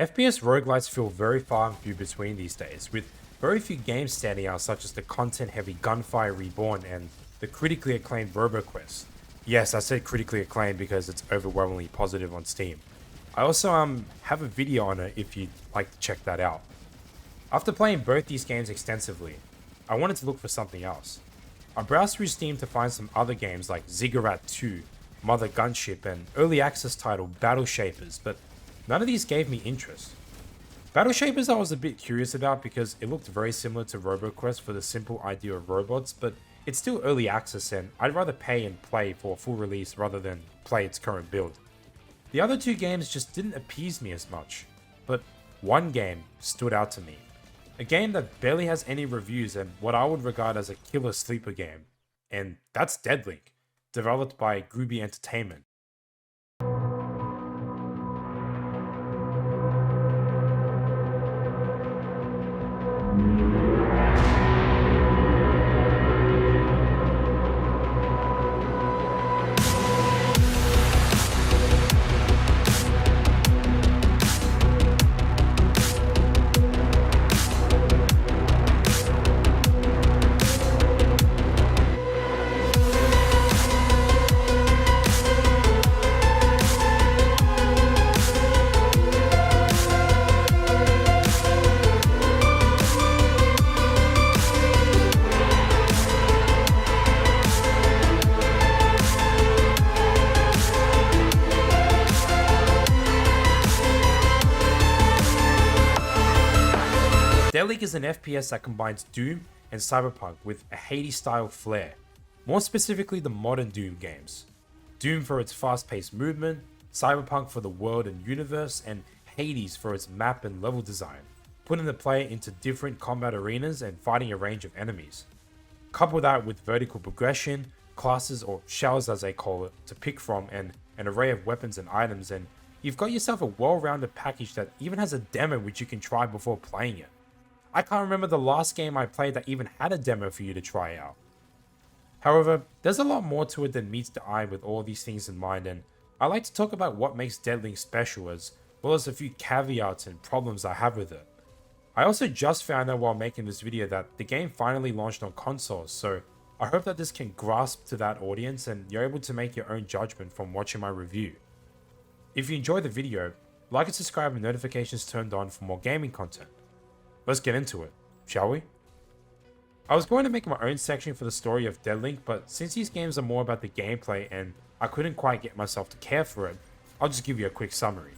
FPS roguelites feel very far and few between these days, with very few games standing out such as the content-heavy Gunfire Reborn and the critically acclaimed RoboQuest. Yes, I said critically acclaimed because it's overwhelmingly positive on Steam. I also have a video on it if you'd like to check that out. After playing both these games extensively, I wanted to look for something else. I browsed through Steam to find some other games like Ziggurat 2, Mother Gunship, and early access title Battle Shapers, but none of these gave me interest. Battle Shapers I was a bit curious about because it looked very similar to RoboQuest for the simple idea of robots, but it's still early access and I'd rather pay and play for a full release rather than play its current build. The other two games just didn't appease me as much, but one game stood out to me. A game that barely has any reviews and what I would regard as a killer sleeper game, and that's Deadlink, developed by Groovy Entertainment. Deadlink is an FPS that combines Doom and Cyberpunk with a Hades-style flair, more specifically the modern Doom games. Doom for its fast-paced movement, Cyberpunk for the world and universe, and Hades for its map and level design, putting the player into different combat arenas and fighting a range of enemies. Couple that with vertical progression, classes or shells as they call it, to pick from, and an array of weapons and items, and you've got yourself a well-rounded package that even has a demo which you can try before playing it. I can't remember the last game I played that even had a demo for you to try out. However, there's a lot more to it than meets the eye with all these things in mind, and I like to talk about what makes Deadlink special as well as a few caveats and problems I have with it. I also just found out while making this video that the game finally launched on consoles, so I hope that this can grasp to that audience and you're able to make your own judgment from watching my review. If you enjoyed the video, like and subscribe and notifications turned on for more gaming content. Let's get into it, shall we? I was going to make my own section for the story of Deadlink, but since these games are more about the gameplay and I couldn't quite get myself to care for it, I'll just give you a quick summary.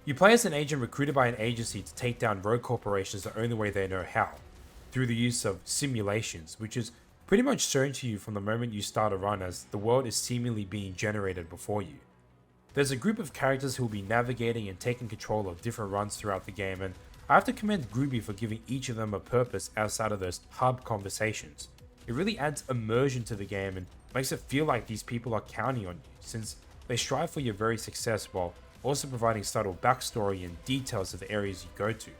You play as an agent recruited by an agency to take down rogue corporations the only way they know how, through the use of simulations, which is pretty much shown to you from the moment you start a run as the world is seemingly being generated before you. There's a group of characters who will be navigating and taking control of different runs throughout the game, and I have to commend Groovy for giving each of them a purpose outside of those hub conversations. It really adds immersion to the game and makes it feel like these people are counting on you, since they strive for your very success while also providing subtle backstory and details of the areas you go to.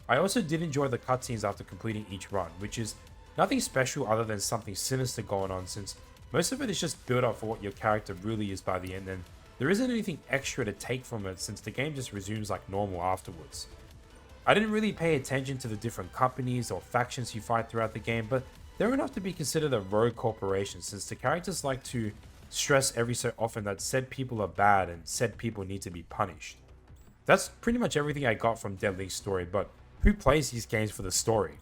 I also did enjoy the cutscenes after completing each run, which is nothing special other than something sinister going on, since most of it is just build up for what your character really is by the end, and there isn't anything extra to take from it since the game just resumes like normal afterwards. I didn't really pay attention to the different companies or factions you fight throughout the game, but they're enough to be considered a rogue corporation since the characters like to stress every so often that said people are bad and said people need to be punished. That's pretty much everything I got from Deadlink's story, but who plays these games for the story?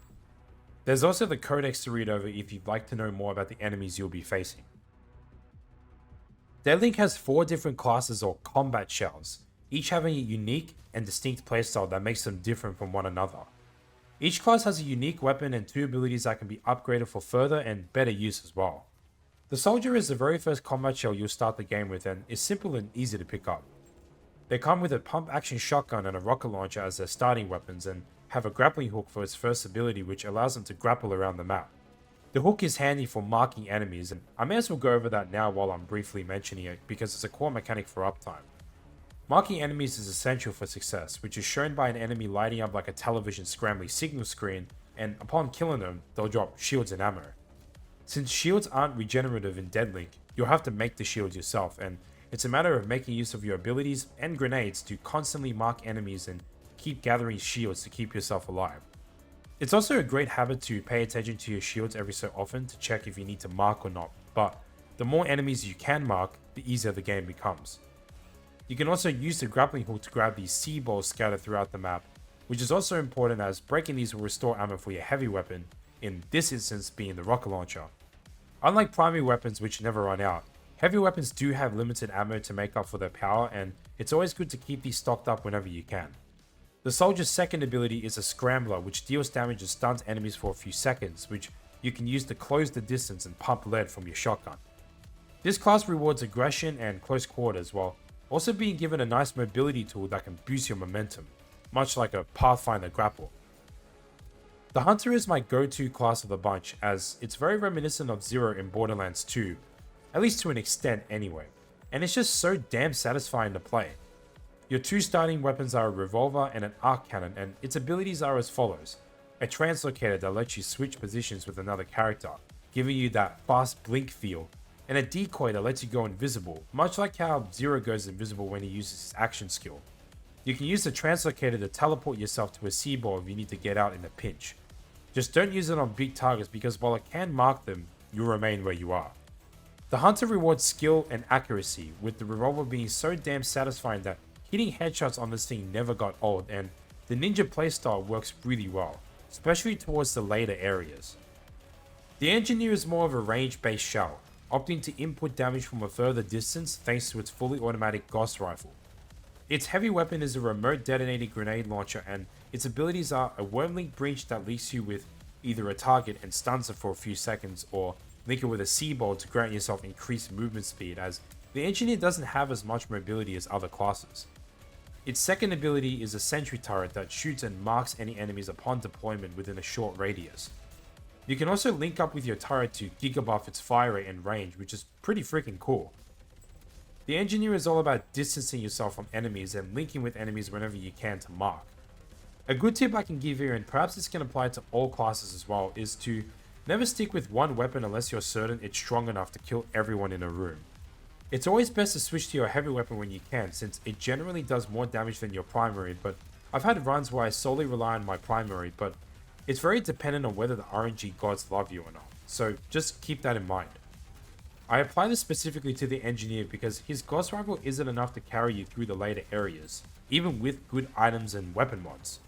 There's also the codex to read over if you'd like to know more about the enemies you'll be facing. Deadlink has 4 different classes or combat shells, each having a unique and distinct playstyle that makes them different from one another. Each class has a unique weapon and 2 abilities that can be upgraded for further and better use as well. The soldier is the very first combat shell you'll start the game with and is simple and easy to pick up. They come with a pump action shotgun and a rocket launcher as their starting weapons and have a grappling hook for its first ability which allows them to grapple around the map. The hook is handy for marking enemies, and I may as well go over that now while I'm briefly mentioning it because it's a core mechanic for uptime. Marking enemies is essential for success, which is shown by an enemy lighting up like a television scrambling signal screen, and upon killing them, they'll drop shields and ammo. Since shields aren't regenerative in Deadlink, you'll have to make the shields yourself, and it's a matter of making use of your abilities and grenades to constantly mark enemies and keep gathering shields to keep yourself alive. It's also a great habit to pay attention to your shields every so often to check if you need to mark or not, but the more enemies you can mark, the easier the game becomes. You can also use the grappling hook to grab these sea balls scattered throughout the map, which is also important as breaking these will restore ammo for your heavy weapon, in this instance being the rocket launcher. Unlike primary weapons which never run out, heavy weapons do have limited ammo to make up for their power, and it's always good to keep these stocked up whenever you can. The soldier's second ability is a scrambler, which deals damage and stuns enemies for a few seconds, which you can use to close the distance and pump lead from your shotgun. This class rewards aggression and close quarters, while also being given a nice mobility tool that can boost your momentum, much like a Pathfinder grapple. The Hunter is my go-to class of the bunch, as it's very reminiscent of Zero in Borderlands 2, at least to an extent anyway, and it's just so damn satisfying to play. Your two starting weapons are a revolver and an arc cannon, and its abilities are as follows: a translocator that lets you switch positions with another character, giving you that fast blink feel, and a decoy that lets you go invisible, much like how Zero goes invisible when he uses his action skill. You can use the translocator to teleport yourself to a sea ball if you need to get out in a pinch. Just don't use it on big targets because while it can mark them, you'll remain where you are. The Hunter rewards skill and accuracy, with the revolver being so damn satisfying that hitting headshots on this thing never got old, and the ninja playstyle works really well, especially towards the later areas. The Engineer is more of a range-based shell, opting to input damage from a further distance thanks to its fully automatic Gauss rifle. Its heavy weapon is a remote detonated grenade launcher, and its abilities are a wormlink breach that leaves you with either a target and stuns it for a few seconds, or link it with a sea ball to grant yourself increased movement speed, as the Engineer doesn't have as much mobility as other classes. Its second ability is a sentry turret that shoots and marks any enemies upon deployment within a short radius. You can also link up with your turret to gigabuff its fire rate and range, which is pretty freaking cool. The Engineer is all about distancing yourself from enemies and linking with enemies whenever you can to mark. A good tip I can give here, and perhaps this can apply to all classes as well, is to never stick with one weapon unless you're certain it's strong enough to kill everyone in a room. It's always best to switch to your heavy weapon when you can, since it generally does more damage than your primary, but I've had runs where I solely rely on my primary, but it's very dependent on whether the RNG gods love you or not, so just keep that in mind. I apply this specifically to the Engineer because his Gauss rifle isn't enough to carry you through the later areas, even with good items and weapon mods.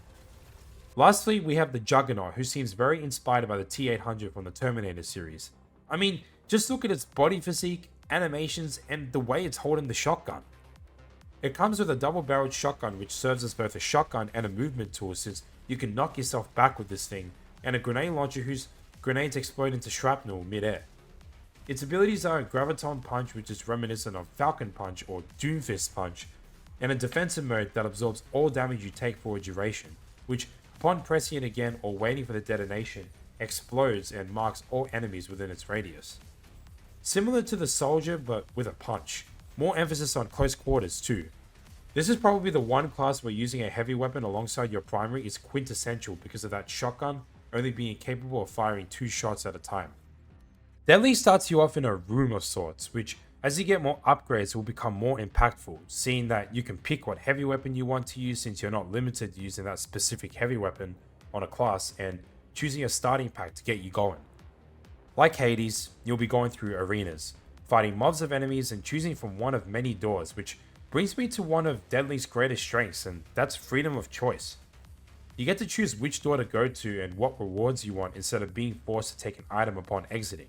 Lastly, we have the Juggernaut, who seems very inspired by the T-800 from the Terminator series. I mean, just look at its body physique, animations, and the way it's holding the shotgun. It comes with a double-barreled shotgun which serves as both a shotgun and a movement tool, since you can knock yourself back with this thing, and a grenade launcher whose grenades explode into shrapnel mid-air. Its abilities are a Graviton Punch, which is reminiscent of Falcon Punch or Doomfist Punch, and a defensive mode that absorbs all damage you take for a duration, which, upon pressing it again or waiting for the detonation, explodes and marks all enemies within its radius. Similar to the Soldier, but with a punch. More emphasis on close quarters too. This is probably the one class where using a heavy weapon alongside your primary is quintessential because of that shotgun only being capable of firing 2 shots at a time. Deadlink starts you off in a room of sorts, which as you get more upgrades will become more impactful, seeing that you can pick what heavy weapon you want to use since you're not limited to using that specific heavy weapon on a class, and choosing a starting pack to get you going. Like Hades, you'll be going through arenas, fighting mobs of enemies and choosing from one of many doors, which brings me to one of Deadlink's greatest strengths, and that's freedom of choice. You get to choose which door to go to and what rewards you want instead of being forced to take an item upon exiting.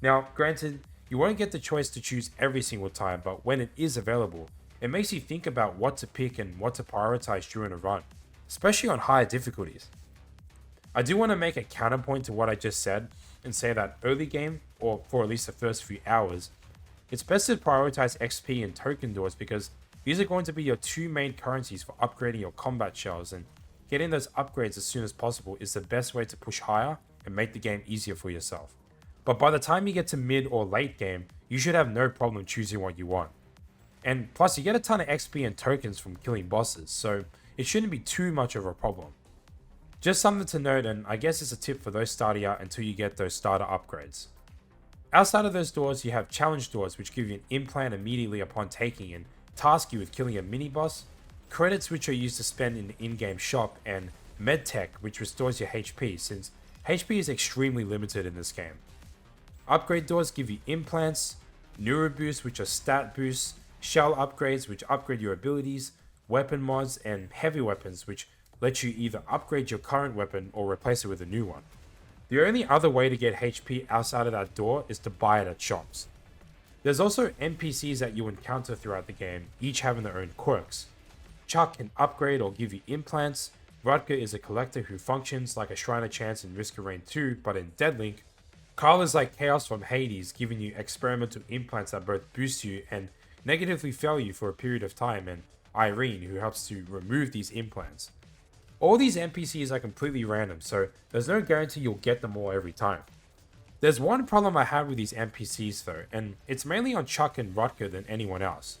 Now, granted, you won't get the choice to choose every single time, but when it is available, it makes you think about what to pick and what to prioritize during a run, especially on higher difficulties. I do want to make a counterpoint to what I just said and say that early game, or for at least the first few hours, it's best to prioritize XP and token doors because these are going to be your 2 main currencies for upgrading your combat shells, and getting those upgrades as soon as possible is the best way to push higher and make the game easier for yourself. But by the time you get to mid or late game, you should have no problem choosing what you want. And plus you get a ton of XP and tokens from killing bosses, so it shouldn't be too much of a problem. Just something to note, and I guess it's a tip for those starting out until you get those starter upgrades. Outside of those doors, you have challenge doors which give you an implant immediately upon taking and task you with killing a mini boss, credits which are used to spend in the in-game shop, and medtech which restores your HP since HP is extremely limited in this game. Upgrade doors give you implants, neuro boosts which are stat boosts, shell upgrades which upgrade your abilities, weapon mods, and heavy weapons which let you either upgrade your current weapon or replace it with a new one. The only other way to get HP outside of that door is to buy it at shops. There's also NPCs that you encounter throughout the game, each having their own quirks. Chuck can upgrade or give you implants, Rutger is a collector who functions like a Shrine of Chance in Risk of Rain 2, but in Deadlink. Carl is like Chaos from Hades, giving you experimental implants that both boost you and negatively fail you for a period of time, and Irene, who helps to remove these implants. All these NPCs are completely random, so there's no guarantee you'll get them all every time. There's one problem I have with these NPCs though, and it's mainly on Chuck and Rutger than anyone else.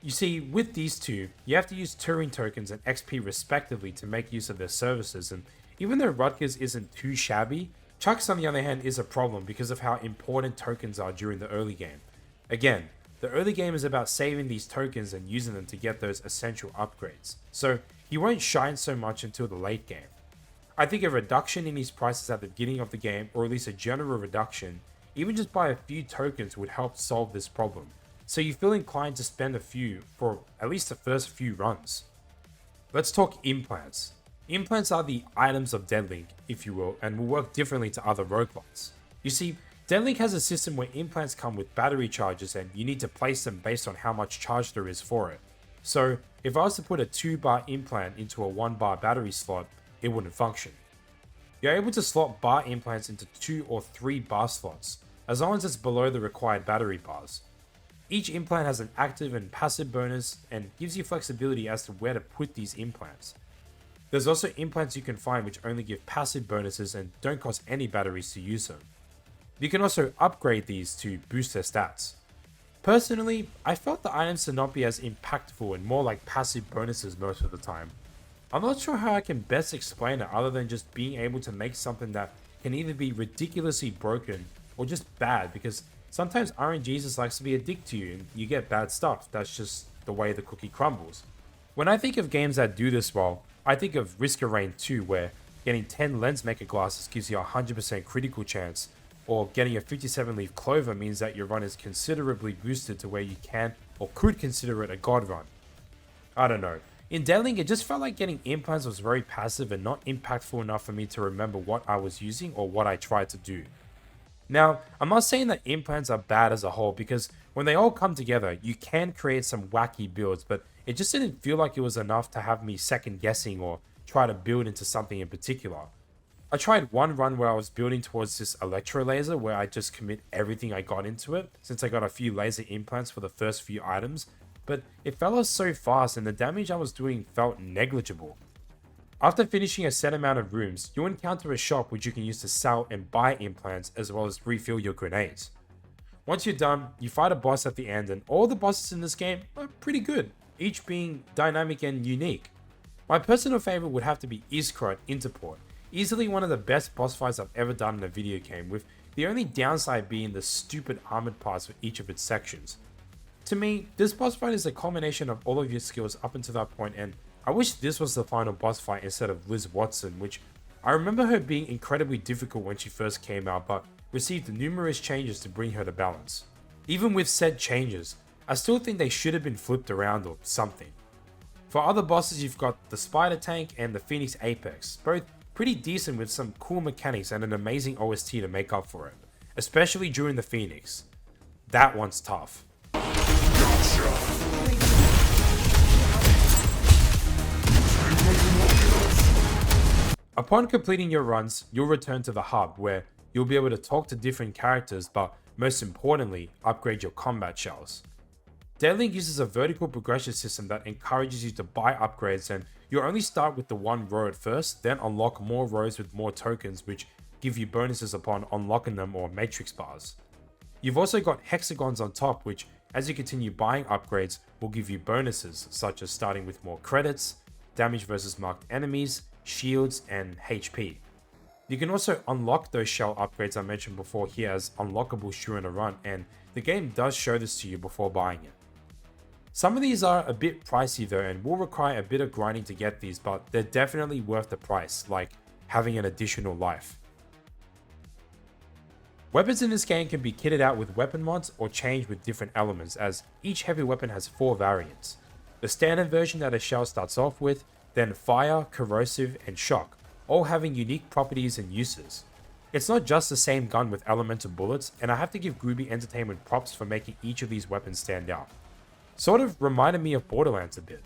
You see, with these two, you have to use Turing tokens and XP respectively to make use of their services, and even though Rutger's isn't too shabby, Chuck's on the other hand is a problem because of how important tokens are during the early game. Again, the early game is about saving these tokens and using them to get those essential upgrades, so he won't shine so much until the late game. I think a reduction in his prices at the beginning of the game, or at least a general reduction, even just by a few tokens, would help solve this problem, so you feel inclined to spend a few for at least the first few runs. Let's talk implants. Implants are the items of Deadlink, if you will, and will work differently to other roguelites. You see, Deadlink has a system where implants come with battery charges and you need to place them based on how much charge there is for it. So, if I was to put a 2-bar implant into a 1-bar battery slot, it wouldn't function. You're able to slot bar implants into 2 or 3 bar slots, as long as it's below the required battery bars. Each implant has an active and passive bonus and gives you flexibility as to where to put these implants. There's also implants you can find which only give passive bonuses and don't cost any batteries to use them. You can also upgrade these to boost their stats. Personally, I felt the items to not be as impactful and more like passive bonuses most of the time. I'm not sure how I can best explain it other than just being able to make something that can either be ridiculously broken or just bad, because sometimes RNG just likes to be a dick to you and you get bad stuff. That's just the way the cookie crumbles. When I think of games that do this well, I think of Risk of Rain 2, where getting 10 lens maker glasses gives you a 100% critical chance, or getting a 57 leaf clover means that your run is considerably boosted to where you can or could consider it a god run. I don't know. In Deadlink, it just felt like getting implants was very passive and not impactful enough for me to remember what I was using or what I tried to do. Now, I'm not saying that implants are bad as a whole, because when they all come together, you can create some wacky builds, but it just didn't feel like it was enough to have me second guessing or try to build into something in particular. I tried one run where I was building towards this electro laser where I just commit everything I got into it, since I got a few laser implants for the first few items, but it fell off so fast and the damage I was doing felt negligible. After finishing a set amount of rooms, you'll encounter a shop which you can use to sell and buy implants as well as refill your grenades. Once you're done, you fight a boss at the end, and all the bosses in this game are pretty good, each being dynamic and unique. My personal favorite would have to be Iskra at Interport, easily one of the best boss fights I've ever done in a video game, with the only downside being the stupid armored parts for each of its sections. To me, this boss fight is a culmination of all of your skills up until that point, and I wish this was the final boss fight instead of Liz Watson, which I remember her being incredibly difficult when she first came out, but received numerous changes to bring her to balance. Even with said changes, I still think they should have been flipped around or something. For other bosses, you've got the Spider Tank and the Phoenix Apex, both pretty decent with some cool mechanics and an amazing OST to make up for it, especially during the Phoenix. That one's tough. Upon completing your runs, you'll return to the hub where you'll be able to talk to different characters, but most importantly, upgrade your combat shells. Deadlink uses a vertical progression system that encourages you to buy upgrades, and you'll only start with the one row at first, then unlock more rows with more tokens which give you bonuses upon unlocking them, or matrix bars. You've also got hexagons on top which, as you continue buying upgrades, will give you bonuses such as starting with more credits, damage versus marked enemies, shields, and HP. You can also unlock those shell upgrades I mentioned before here as unlockables during a run, and the game does show this to you before buying it. Some of these are a bit pricey though and will require a bit of grinding to get these, but they're definitely worth the price, like having an additional life. Weapons in this game can be kitted out with weapon mods or changed with different elements, as each heavy weapon has 4 variants. The standard version that a shell starts off with, then fire, corrosive, and shock, all having unique properties and uses. It's not just the same gun with elemental bullets, and I have to give Groovy Entertainment props for making each of these weapons stand out. Sort of reminded me of Borderlands a bit.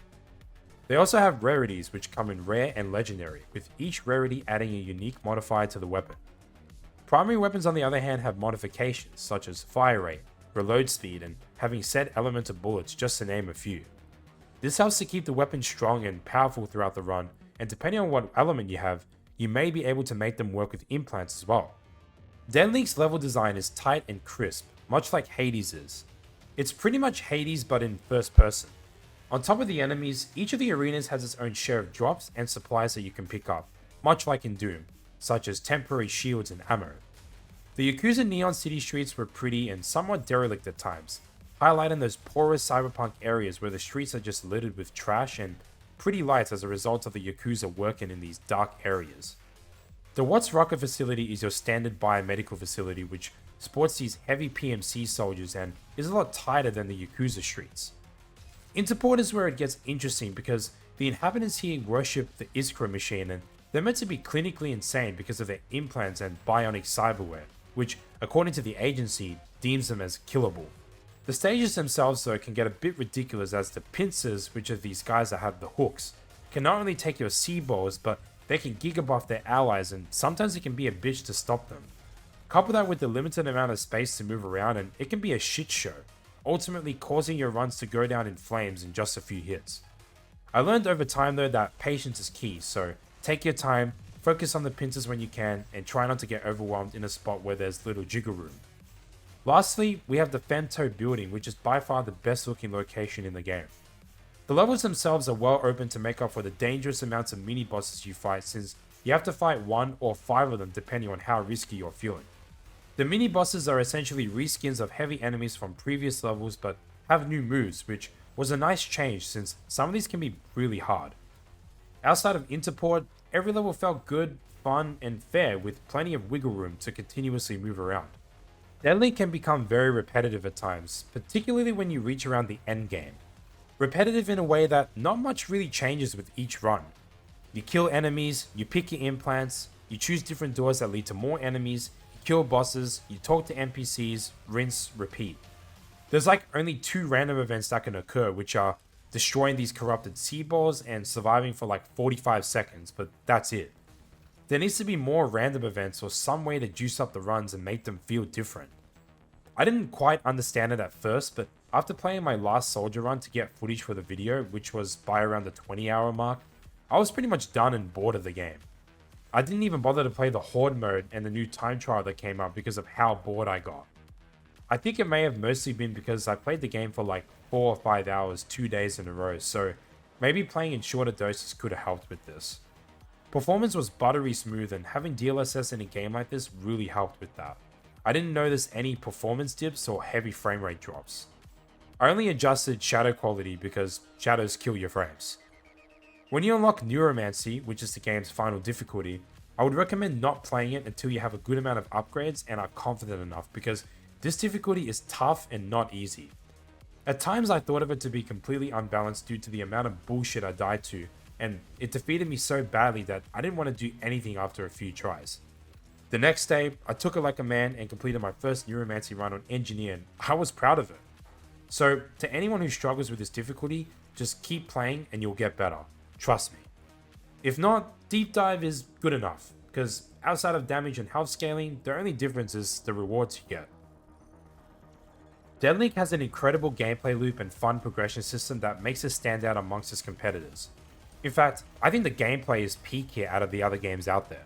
They also have rarities which come in rare and legendary, with each rarity adding a unique modifier to the weapon. Primary weapons on the other hand have modifications such as fire rate, reload speed, and having set elemental bullets, just to name a few. This helps to keep the weapon strong and powerful throughout the run, and depending on what element you have, you may be able to make them work with implants as well. Deadlink's level design is tight and crisp, much like Hades is. It's pretty much Hades but in first person. On top of the enemies, each of the arenas has its own share of drops and supplies that you can pick up, much like in Doom, such as temporary shields and ammo. The Yakuza Neon City streets were pretty and somewhat derelict at times, highlighting those porous cyberpunk areas where the streets are just littered with trash and pretty lights as a result of the Yakuza working in these dark areas. The Watts Rocket facility is your standard biomedical facility which sports these heavy PMC soldiers and is a lot tighter than the Yakuza streets. Interport is where it gets interesting because the inhabitants here worship the Iskra machine and they're meant to be clinically insane because of their implants and bionic cyberware, which, according to the agency, deems them as killable. The stages themselves though can get a bit ridiculous as the pincers, which are these guys that have the hooks, can not only take your C-balls but they can gigabuff their allies and sometimes it can be a bitch to stop them. Couple that with the limited amount of space to move around and it can be a shit show, ultimately causing your runs to go down in flames in just a few hits. I learned over time though that patience is key, so take your time, focus on the pincers when you can, and try not to get overwhelmed in a spot where there's little jiggle room. Lastly, we have the Femto building, which is by far the best looking location in the game. The levels themselves are well open to make up for the dangerous amounts of mini bosses you fight, since you have to fight 1 or 5 of them depending on how risky you're feeling. The mini bosses are essentially reskins of heavy enemies from previous levels but have new moves, which was a nice change since some of these can be really hard. Outside of Interport, every level felt good, fun, and fair with plenty of wiggle room to continuously move around. Deadlink can become very repetitive at times, particularly when you reach around the end game. Repetitive in a way that not much really changes with each run. You kill enemies, you pick your implants, you choose different doors that lead to more enemies, you kill bosses, you talk to NPCs, rinse, repeat. There's like only 2 random events that can occur, which are destroying these corrupted C-balls and surviving for like 45 seconds, but that's it. There needs to be more random events or some way to juice up the runs and make them feel different. I didn't quite understand it at first, but after playing my last soldier run to get footage for the video, which was by around the 20-hour mark, I was pretty much done and bored of the game. I didn't even bother to play the Horde mode and the new time trial that came out because of how bored I got. I think it may have mostly been because I played the game for like 4 or 5 hours 2 days in a row, so maybe playing in shorter doses could have helped with this. Performance was buttery smooth and having DLSS in a game like this really helped with that. I didn't notice any performance dips or heavy frame rate drops. I only adjusted shadow quality because shadows kill your frames. When you unlock Neuromancy, which is the game's final difficulty, I would recommend not playing it until you have a good amount of upgrades and are confident enough because this difficulty is tough and not easy. At times I thought of it to be completely unbalanced due to the amount of bullshit I died to, and it defeated me so badly that I didn't want to do anything after a few tries. The next day, I took it like a man and completed my first Neuromancy run on Engineer and I was proud of it. So to anyone who struggles with this difficulty, just keep playing and you'll get better. Trust me. If not, Deep Dive is good enough, because outside of damage and health scaling, the only difference is the rewards you get. Deadlink has an incredible gameplay loop and fun progression system that makes it stand out amongst its competitors. In fact, I think the gameplay is peak here out of the other games out there.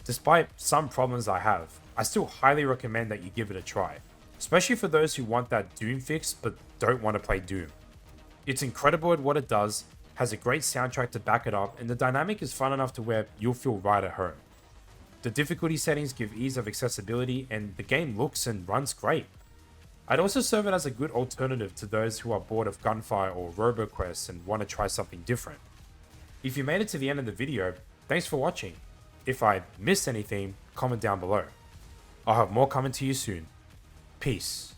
Despite some problems I have, I still highly recommend that you give it a try, especially for those who want that Doom fix but don't want to play Doom. It's incredible at what it does, has a great soundtrack to back it up, and the dynamic is fun enough to where you'll feel right at home. The difficulty settings give ease of accessibility and the game looks and runs great. I'd also serve it as a good alternative to those who are bored of Gunfire or RoboQuest and want to try something different. If you made it to the end of the video, thanks for watching. If I missed anything, comment down below. I'll have more coming to you soon. Peace.